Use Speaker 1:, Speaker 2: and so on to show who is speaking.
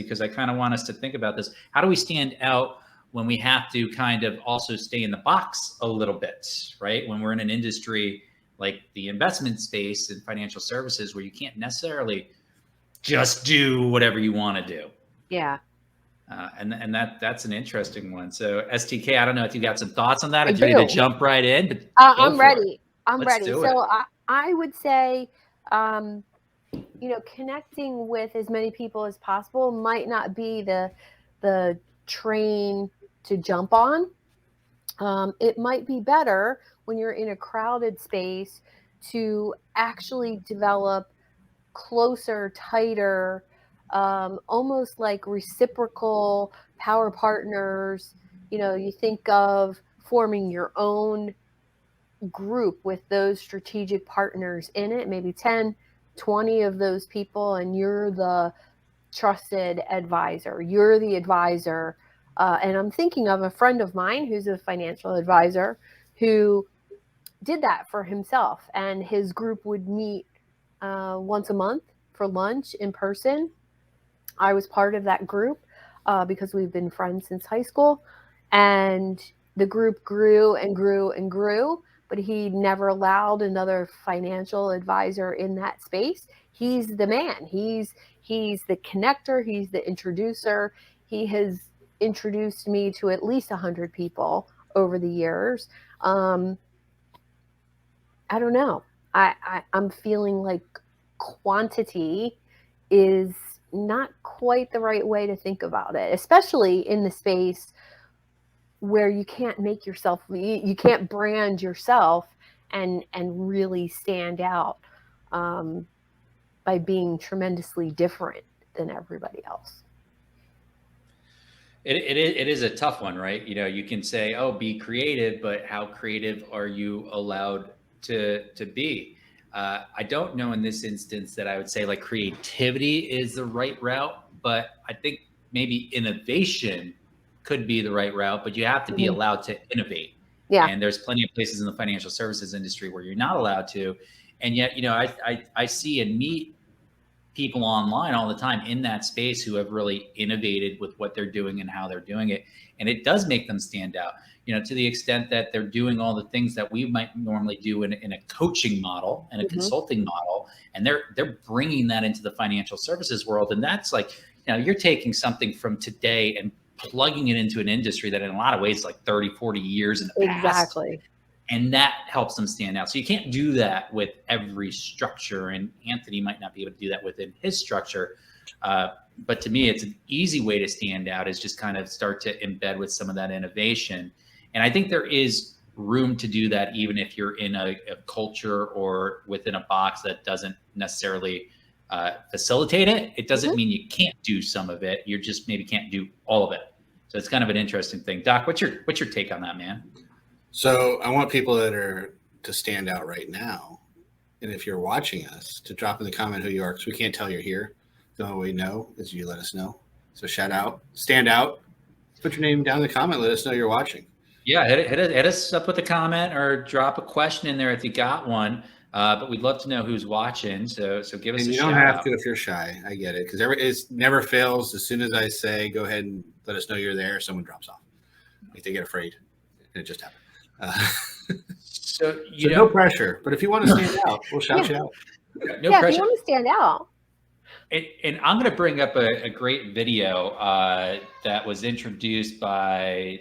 Speaker 1: because I kind of want us to think about this. How do we stand out when we have to kind of also stay in the box a little bit, right? When we're in an industry like the investment space and financial services where you can't necessarily just do whatever you want to do.
Speaker 2: Yeah.
Speaker 1: And that's an interesting one. So STK, I don't know if you got some thoughts on that. If you're ready to jump right in, but
Speaker 2: I'm ready. I'm
Speaker 1: Let's
Speaker 2: ready.
Speaker 1: do
Speaker 2: So
Speaker 1: it.
Speaker 2: I would say, connecting with as many people as possible might not be the train to jump on. It might be better when you're in a crowded space to actually develop closer, tighter, almost like reciprocal power partners. You think of forming your own group with those strategic partners in it, maybe 10, 20 of those people, and you're the trusted advisor. You're the advisor. And I'm thinking of a friend of mine who's a financial advisor who did that for himself, and his group would meet once a month for lunch in person. I was part of that group because we've been friends since high school, and the group grew and grew and grew, but he never allowed another financial advisor in that space. He's the man. He's the connector. He's the introducer. He has introduced me to at least 100 people over the years. I don't know. I'm feeling like quantity is not quite the right way to think about it, especially in the space where you can't make yourself, you can't brand yourself and really stand out by being tremendously different than everybody else.
Speaker 1: It is a tough one, right? You can say, oh, be creative, but how creative are you allowed to be? I don't know in this instance that I would say like creativity is the right route, but I think maybe innovation could be the right route, but you have to be allowed to innovate.
Speaker 2: Yeah.
Speaker 1: And there's plenty of places in the financial services industry where you're not allowed to. And yet, I see and meet people online all the time in that space who have really innovated with what they're doing and how they're doing it. And it does make them stand out, to the extent that they're doing all the things that we might normally do in a coaching model and a consulting model. And they're bringing that into the financial services world. And that's like, you're taking something from today and plugging it into an industry that in a lot of ways, like 30, 40 years in the past.
Speaker 2: Exactly.
Speaker 1: And that helps them stand out. So you can't do that with every structure. And Anthony might not be able to do that within his structure. But to me, it's an easy way to stand out is just kind of start to embed with some of that innovation. And I think there is room to do that, even if you're in a culture or within a box that doesn't necessarily facilitate it. It doesn't mean you can't do some of it. You just maybe can't do all of it. So it's kind of an interesting thing. Doc, what's your take on that, man?
Speaker 3: So I want people that are to stand out right now. And if you're watching us, to drop in the comment who you are, because we can't tell you're here. The only way we know is you let us know. So shout out, stand out, put your name down in the comment, let us know you're watching.
Speaker 1: Yeah, hit us up with a comment or drop a question in there if you got one. But we'd love to know who's watching. So give us a shout out.
Speaker 3: You don't have to if you're shy. I get it. Because it never fails. As soon as I say, go ahead and let us know you're there, someone drops off. Like they get afraid. And it just happened. So no pressure. But if you want to stand out, we'll shout you out.
Speaker 1: No pressure.
Speaker 2: If you want to stand out.
Speaker 1: And I'm going to bring up a great video that was introduced by